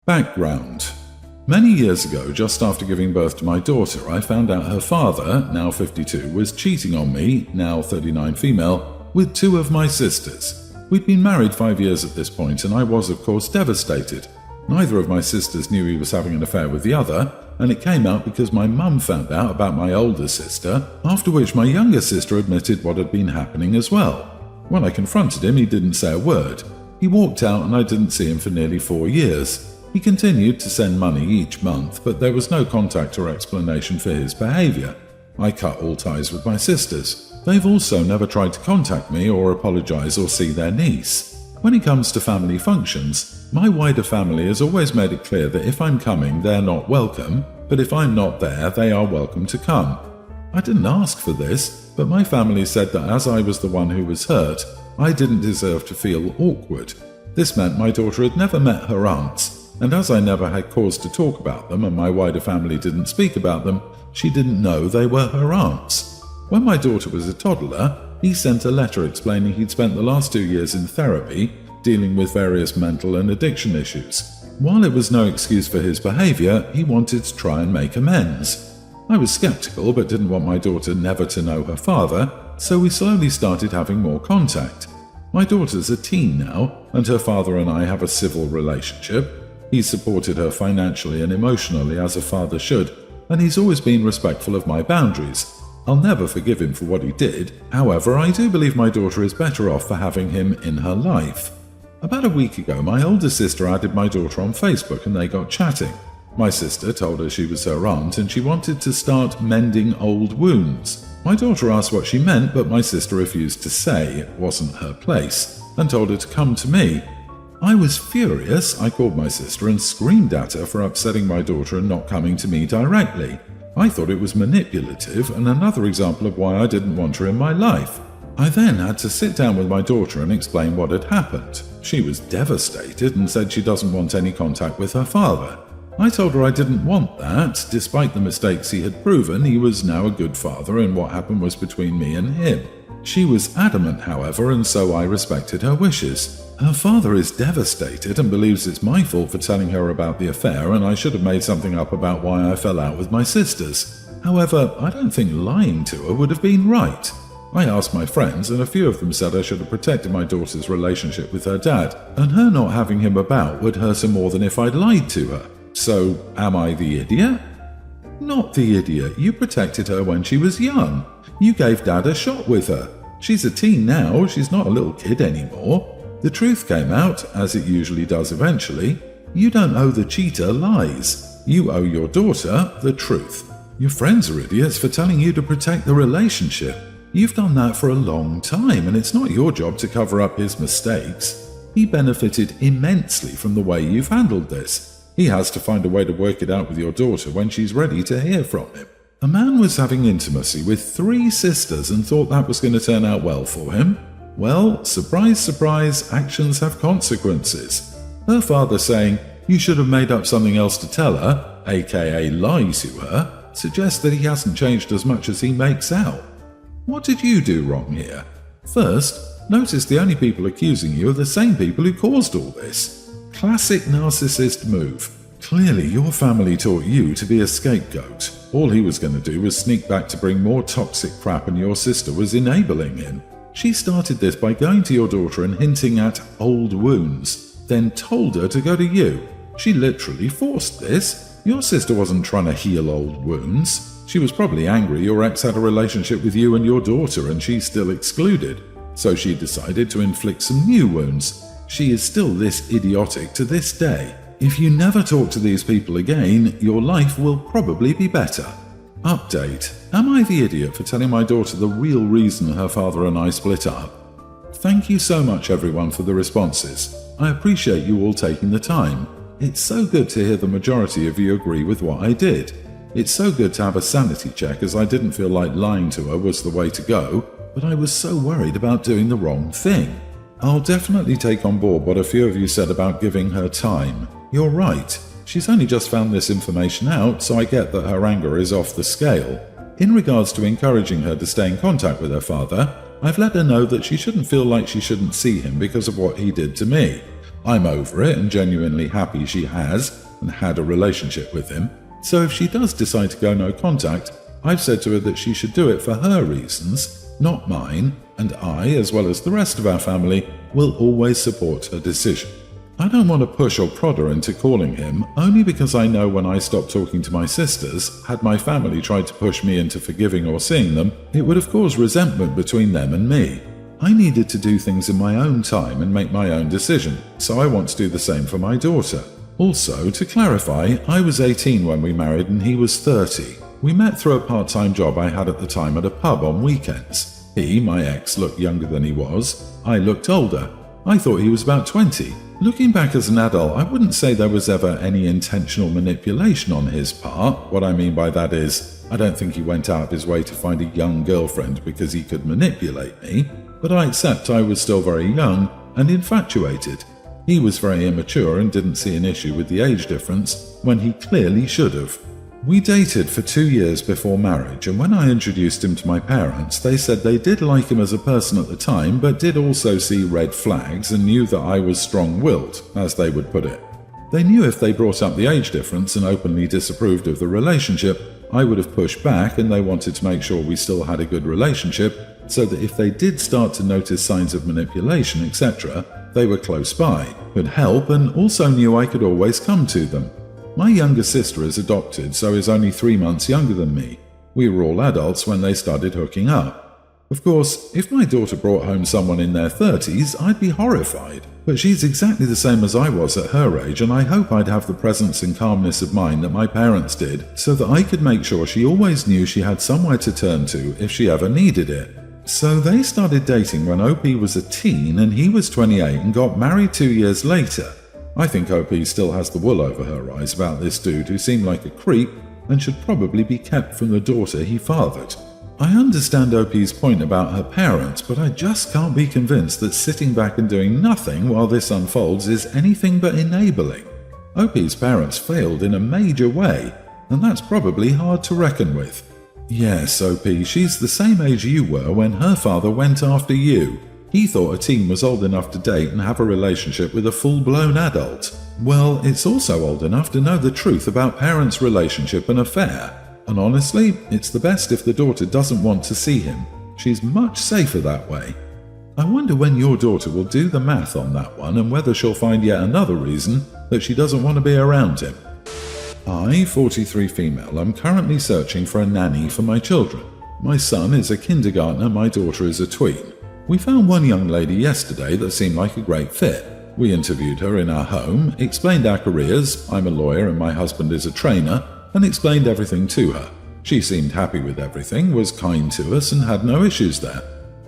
Background. Many years ago, just after giving birth to my daughter, I found out her father, now 52, was cheating on me, now 39 female, with two of my sisters. We'd been married 5 years at this point, and I was, of course, devastated. Neither of my sisters knew he was having an affair with the other, and it came out because my mum found out about my older sister, after which my younger sister admitted what had been happening as well. When I confronted him, he didn't say a word. He walked out and I didn't see him for nearly 4 years. He continued to send money each month, but there was no contact or explanation for his behaviour. I cut all ties with my sisters. They've also never tried to contact me or apologise or see their niece. When it comes to family functions, my wider family has always made it clear that if I'm coming, they're not welcome, but if I'm not there, they are welcome to come. I didn't ask for this, but my family said that as I was the one who was hurt, I didn't deserve to feel awkward. This meant my daughter had never met her aunts, and as I never had cause to talk about them and my wider family didn't speak about them, she didn't know they were her aunts. When my daughter was a toddler, he sent a letter explaining he'd spent the last 2 years in therapy, dealing with various mental and addiction issues. While it was no excuse for his behaviour, he wanted to try and make amends. I was sceptical but didn't want my daughter never to know her father, so we slowly started having more contact. My daughter's a teen now, and her father and I have a civil relationship. He supported her financially and emotionally as a father should, and he's always been respectful of my boundaries. I'll never forgive him for what he did, however I do believe my daughter is better off for having him in her life. About a week ago, my older sister added my daughter on Facebook and they got chatting. My sister told her she was her aunt and she wanted to start mending old wounds. My daughter asked what she meant, but my sister refused to say, it wasn't her place, and told her to come to me. I was furious. I called my sister and screamed at her for upsetting my daughter and not coming to me directly. I thought it was manipulative and another example of why I didn't want her in my life. I then had to sit down with my daughter and explain what had happened. She was devastated and said she doesn't want any contact with her father. I told her I didn't want that. Despite the mistakes he had proven, he was now a good father and what happened was between me and him. She was adamant, however, and so I respected her wishes. Her father is devastated and believes it's my fault for telling her about the affair and I should have made something up about why I fell out with my sisters. However, I don't think lying to her would have been right. I asked my friends and a few of them said I should have protected my daughter's relationship with her dad, and her not having him about would hurt her more than if I'd lied to her. So, am I the idiot? Not the idiot. You protected her when she was young. You gave Dad a shot with her. She's a teen now, she's not a little kid anymore. The truth came out, as it usually does eventually. You don't owe the cheater lies. You owe your daughter the truth. Your friends are idiots for telling you to protect the relationship. You've done that for a long time, and it's not your job to cover up his mistakes. He benefited immensely from the way you've handled this. He has to find a way to work it out with your daughter when she's ready to hear from him. A man was having intimacy with 3 sisters and thought that was going to turn out well for him. Well, surprise, surprise, actions have consequences. Her father saying, "You should have made up something else to tell her," aka lie to her, suggests that he hasn't changed as much as he makes out. What did you do wrong here? First, notice the only people accusing you are the same people who caused all this. Classic narcissist move. Clearly, your family taught you to be a scapegoat. All he was going to do was sneak back to bring more toxic crap, and your sister was enabling him. She started this by going to your daughter and hinting at old wounds, then told her to go to you. She literally forced this. Your sister wasn't trying to heal old wounds. She was probably angry your ex had a relationship with you and your daughter and she's still excluded. So she decided to inflict some new wounds. She is still this idiotic to this day. If you never talk to these people again, your life will probably be better. Update. Am I the idiot for telling my daughter the real reason her father and I split up? Thank you so much everyone for the responses. I appreciate you all taking the time. It's so good to hear the majority of you agree with what I did. It's so good to have a sanity check, as I didn't feel like lying to her was the way to go, but I was so worried about doing the wrong thing. I'll definitely take on board what a few of you said about giving her time. You're right. She's only just found this information out, so I get that her anger is off the scale. In regards to encouraging her to stay in contact with her father, I've let her know that she shouldn't feel like she shouldn't see him because of what he did to me. I'm over it and genuinely happy she has and had a relationship with him. So if she does decide to go no contact, I've said to her that she should do it for her reasons, not mine, and I, as well as the rest of our family, will always support her decision. I don't want to push or prod her into calling him, only because I know when I stopped talking to my sisters, had my family tried to push me into forgiving or seeing them, it would have caused resentment between them and me. I needed to do things in my own time and make my own decision, so I want to do the same for my daughter. Also, to clarify, I was 18 when we married and he was 30. We met through a part-time job I had at the time at a pub on weekends. He, my ex, looked younger than he was. I looked older. I thought he was about 20. Looking back as an adult, I wouldn't say there was ever any intentional manipulation on his part. What I mean by that is, I don't think he went out of his way to find a young girlfriend because he could manipulate me, but I accept I was still very young and infatuated. He was very immature and didn't see an issue with the age difference when he clearly should have. We dated for 2 years before marriage, and when I introduced him to my parents, they said they did like him as a person at the time, but did also see red flags and knew that I was strong-willed, as they would put it. They knew if they brought up the age difference and openly disapproved of the relationship, I would have pushed back, and they wanted to make sure we still had a good relationship, so that if they did start to notice signs of manipulation, etc., they were close by, could help, and also knew I could always come to them. My younger sister is adopted, so is only 3 months younger than me. We were all adults when they started hooking up. Of course, if my daughter brought home someone in their 30s, I'd be horrified. But she's exactly the same as I was at her age, and I hope I'd have the presence and calmness of mind that my parents did, so that I could make sure she always knew she had somewhere to turn to if she ever needed it. So they started dating when OP was a teen and he was 28 and got married 2 years later. I think OP still has the wool over her eyes about this dude who seemed like a creep and should probably be kept from the daughter he fathered. I understand OP's point about her parents, but I just can't be convinced that sitting back and doing nothing while this unfolds is anything but enabling. OP's parents failed in a major way, and that's probably hard to reckon with. Yes, OP, she's the same age you were when her father went after you. He thought a teen was old enough to date and have a relationship with a full-blown adult. Well, it's also old enough to know the truth about parents' relationship and affair. And honestly, it's the best if the daughter doesn't want to see him. She's much safer that way. I wonder when your daughter will do the math on that one and whether she'll find yet another reason that she doesn't want to be around him. I, 43 female, am currently searching for a nanny for my children. My son is a kindergartner, my daughter is a tween. We found one young lady yesterday that seemed like a great fit. We interviewed her in our home, explained our careers, I'm a lawyer and my husband is a trainer, and explained everything to her. She seemed happy with everything, was kind to us, and had no issues there.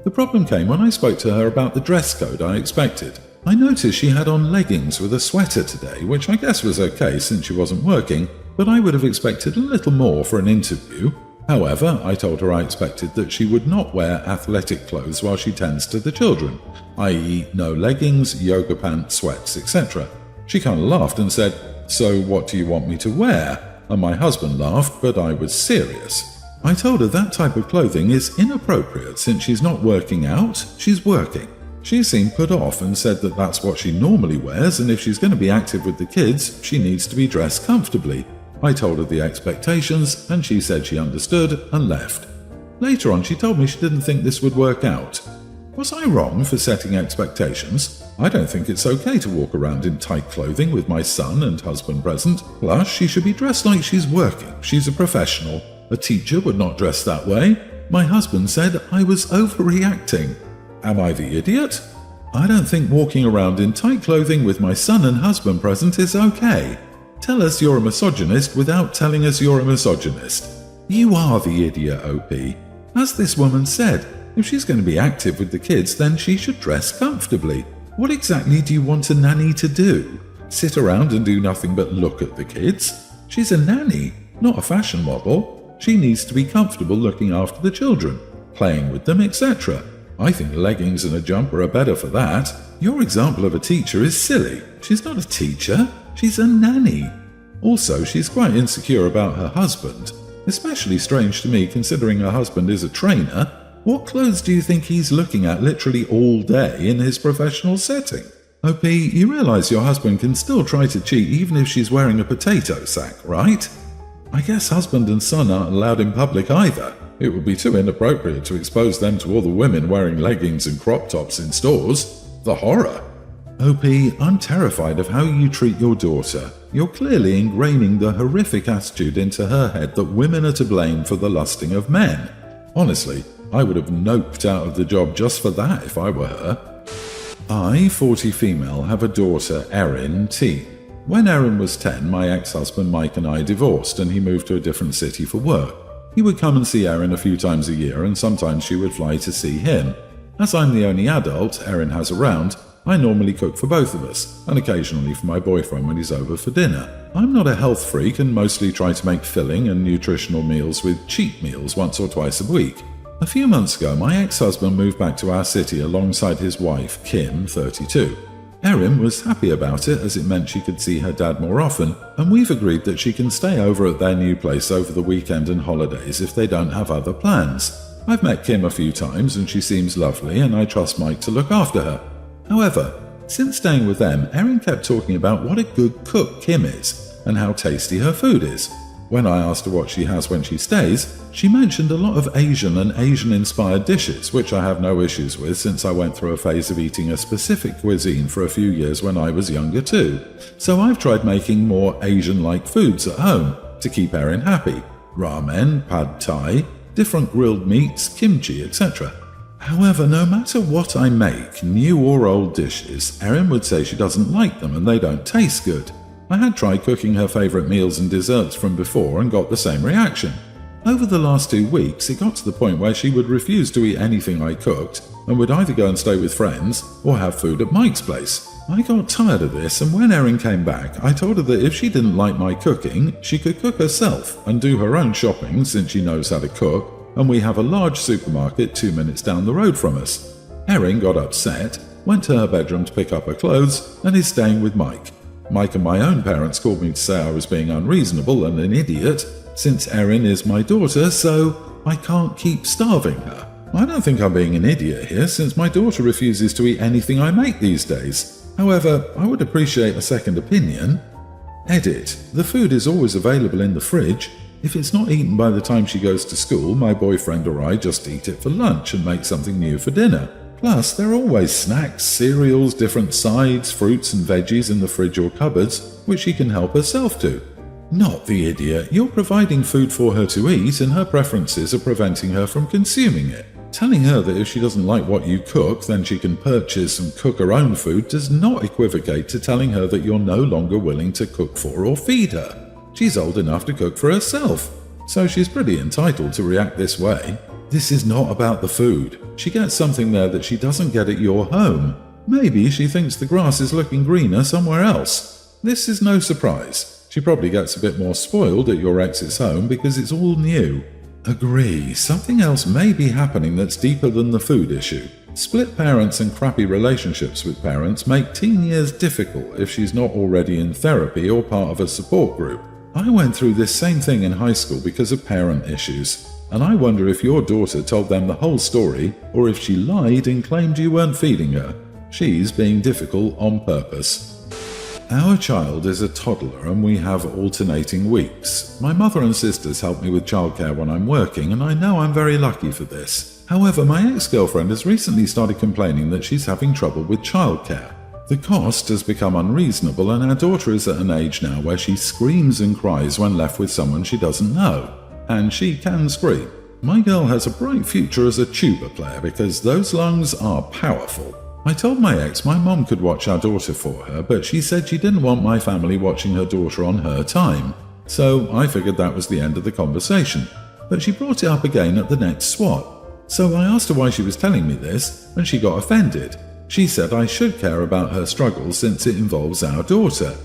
The problem came when I spoke to her about the dress code I expected. I noticed she had on leggings with a sweater today, which I guess was okay since she wasn't working, but I would have expected a little more for an interview. However, I told her I expected that she would not wear athletic clothes while she tends to the children, i.e. no leggings, yoga pants, sweats, etc. She kind of laughed and said, "So what do you want me to wear?" And my husband laughed, but I was serious. I told her that type of clothing is inappropriate since she's not working out, she's working. She seemed put off and said that that's what she normally wears, and if she's going to be active with the kids, she needs to be dressed comfortably. I told her the expectations, and she said she understood and left. Later on, she told me she didn't think this would work out. Was I wrong for setting expectations? I don't think it's okay to walk around in tight clothing with my son and husband present. Plus, she should be dressed like she's working. She's a professional. A teacher would not dress that way. My husband said I was overreacting. Am I the idiot? I don't think walking around in tight clothing with my son and husband present is okay. Tell us you're a misogynist without telling us you're a misogynist. You are the idiot, OP. As this woman said, if she's going to be active with the kids, then she should dress comfortably. What exactly do you want a nanny to do? Sit around and do nothing but look at the kids? She's a nanny, not a fashion model. She needs to be comfortable looking after the children, playing with them, etc. I think leggings and a jumper are better for that. Your example of a teacher is silly. She's not a teacher. She's a nanny. Also, she's quite insecure about her husband. Especially strange to me considering her husband is a trainer. What clothes do you think he's looking at literally all day in his professional setting? OP, you realize your husband can still try to cheat even if she's wearing a potato sack, right? I guess husband and son aren't allowed in public either. It would be too inappropriate to expose them to all the women wearing leggings and crop tops in stores. The horror. OP, I'm terrified of how you treat your daughter. You're clearly ingraining the horrific attitude into her head that women are to blame for the lusting of men. Honestly, I would have noped out of the job just for that if I were her. I, 40 female, have a daughter, Erin, teen. When Erin was 10, my ex-husband Mike and I divorced and he moved to a different city for work. He would come and see Erin a few times a year and sometimes she would fly to see him. As I'm the only adult Erin has around, I normally cook for both of us, and occasionally for my boyfriend when he's over for dinner. I'm not a health freak and mostly try to make filling and nutritional meals with cheat meals once or twice a week. A few months ago, my ex-husband moved back to our city alongside his wife, Kim, 32. Erin was happy about it as it meant she could see her dad more often, and we've agreed that she can stay over at their new place over the weekend and holidays if they don't have other plans. I've met Kim a few times and she seems lovely and I trust Mike to look after her. However, since staying with them, Erin kept talking about what a good cook Kim is and how tasty her food is. When I asked her what she has when she stays, she mentioned a lot of Asian and Asian-inspired dishes, which I have no issues with since I went through a phase of eating a specific cuisine for a few years when I was younger too. So I've tried making more Asian-like foods at home to keep Erin happy. Ramen, pad thai, different grilled meats, kimchi, etc. However, no matter what I make, new or old dishes, Erin would say she doesn't like them and they don't taste good. I had tried cooking her favourite meals and desserts from before and got the same reaction. Over the last 2 weeks, it got to the point where she would refuse to eat anything I cooked and would either go and stay with friends or have food at Mike's place. I got tired of this, and when Erin came back, I told her that if she didn't like my cooking, she could cook herself and do her own shopping since she knows how to cook, and we have a large supermarket 2 minutes down the road from us. Erin got upset, went to her bedroom to pick up her clothes, and is staying with Mike. Mike and my own parents called me to say I was being unreasonable and an idiot, since Erin is my daughter, so I can't keep starving her. I don't think I'm being an idiot here, since my daughter refuses to eat anything I make these days. However, I would appreciate a second opinion. Edit. The food is always available in the fridge. If it's not eaten by the time she goes to school, my boyfriend or I just eat it for lunch and make something new for dinner. Plus, there are always snacks, cereals, different sides, fruits and veggies in the fridge or cupboards, which she can help herself to. Not the idiot. You're providing food for her to eat and her preferences are preventing her from consuming it. Telling her that if she doesn't like what you cook, then she can purchase and cook her own food does not equivocate to telling her that you're no longer willing to cook for or feed her. She's old enough to cook for herself, so she's pretty entitled to react this way. This is not about the food. She gets something there that she doesn't get at your home. Maybe she thinks the grass is looking greener somewhere else. This is no surprise. She probably gets a bit more spoiled at your ex's home because it's all new. Agree, something else may be happening that's deeper than the food issue. Split parents and crappy relationships with parents make teen years difficult if she's not already in therapy or part of a support group. I went through this same thing in high school because of parent issues, and I wonder if your daughter told them the whole story or if she lied and claimed you weren't feeding her. She's being difficult on purpose. Our child is a toddler and we have alternating weeks. My mother and sisters help me with childcare when I'm working, and I know I'm very lucky for this. However, my ex-girlfriend has recently started complaining that she's having trouble with childcare. The cost has become unreasonable and our daughter is at an age now where she screams and cries when left with someone she doesn't know. And she can scream. My girl has a bright future as a tuba player because those lungs are powerful. I told my ex my mom could watch our daughter for her, but she said she didn't want my family watching her daughter on her time. So I figured that was the end of the conversation. But she brought it up again at the next swap. So I asked her why she was telling me this, and she got offended. She said I should care about her struggles since it involves our daughter.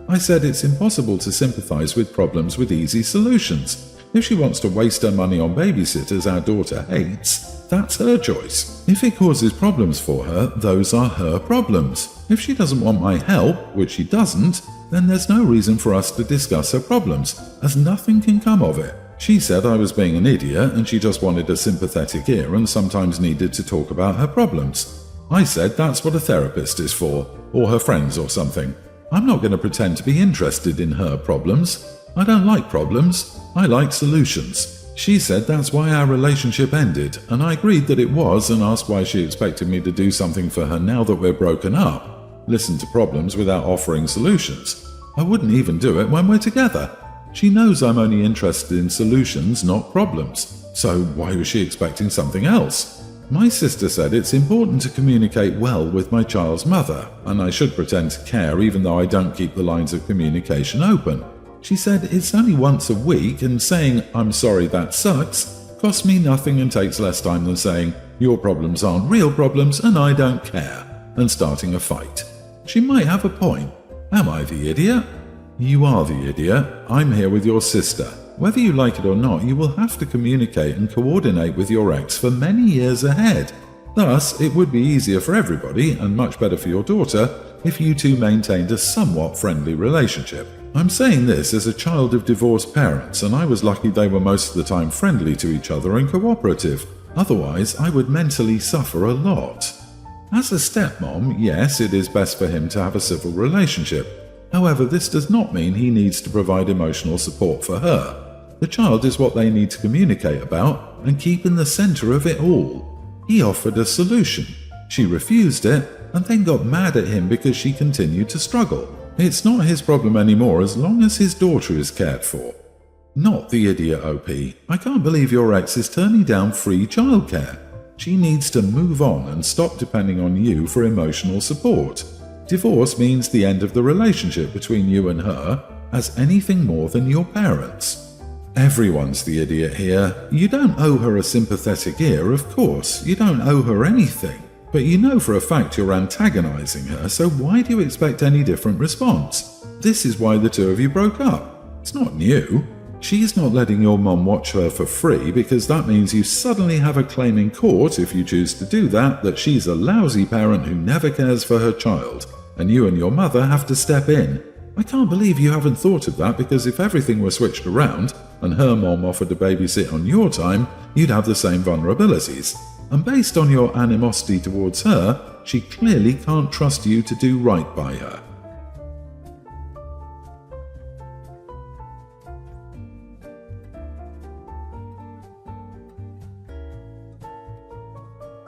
I said it's impossible to sympathize with problems with easy solutions. If she wants to waste her money on babysitters our daughter hates, that's her choice. If it causes problems for her, those are her problems. If she doesn't want my help, which she doesn't, then there's no reason for us to discuss her problems, as nothing can come of it. She said I was being an idiot and she just wanted a sympathetic ear and sometimes needed to talk about her problems. I said that's what a therapist is for, or her friends or something. I'm not going to pretend to be interested in her problems. I don't like problems. I like solutions. She said that's why our relationship ended, and I agreed that it was and asked why she expected me to do something for her now that we're broken up. Listen to problems without offering solutions. I wouldn't even do it when we're together. She knows I'm only interested in solutions, not problems. So why was she expecting something else? My sister said it's important to communicate well with my child's mother, and I should pretend to care even though I don't keep the lines of communication open. She said it's only once a week, and saying, "I'm sorry that sucks," costs me nothing and takes less time than saying, "Your problems aren't real problems and I don't care," and starting a fight. She might have a point. Am I the idiot? You are the idiot. I'm here with your sister. Whether you like it or not, you will have to communicate and coordinate with your ex for many years ahead. Thus, it would be easier for everybody and much better for your daughter if you two maintained a somewhat friendly relationship. I'm saying this as a child of divorced parents, and I was lucky they were most of the time friendly to each other and cooperative. Otherwise, I would mentally suffer a lot. As a stepmom, yes, it is best for him to have a civil relationship. However, this does not mean he needs to provide emotional support for her. The child is what they need to communicate about and keep in the center of it all. He offered a solution. She refused it and then got mad at him because she continued to struggle. It's not his problem anymore as long as his daughter is cared for. Not the idiot, OP. I can't believe your ex is turning down free childcare. She needs to move on and stop depending on you for emotional support. Divorce means the end of the relationship between you and her as anything more than your parents. Everyone's the idiot here. You don't owe her a sympathetic ear, of course. You don't owe her anything. But you know for a fact you're antagonizing her, so why do you expect any different response? This is why the two of you broke up. It's not new. She's not letting your mom watch her for free because that means you suddenly have a claim in court, if you choose to do that she's a lousy parent who never cares for her child, and you and your mother have to step in. I can't believe you haven't thought of that, because if everything were switched around and her mom offered to babysit on your time, you'd have the same vulnerabilities. And based on your animosity towards her, she clearly can't trust you to do right by her.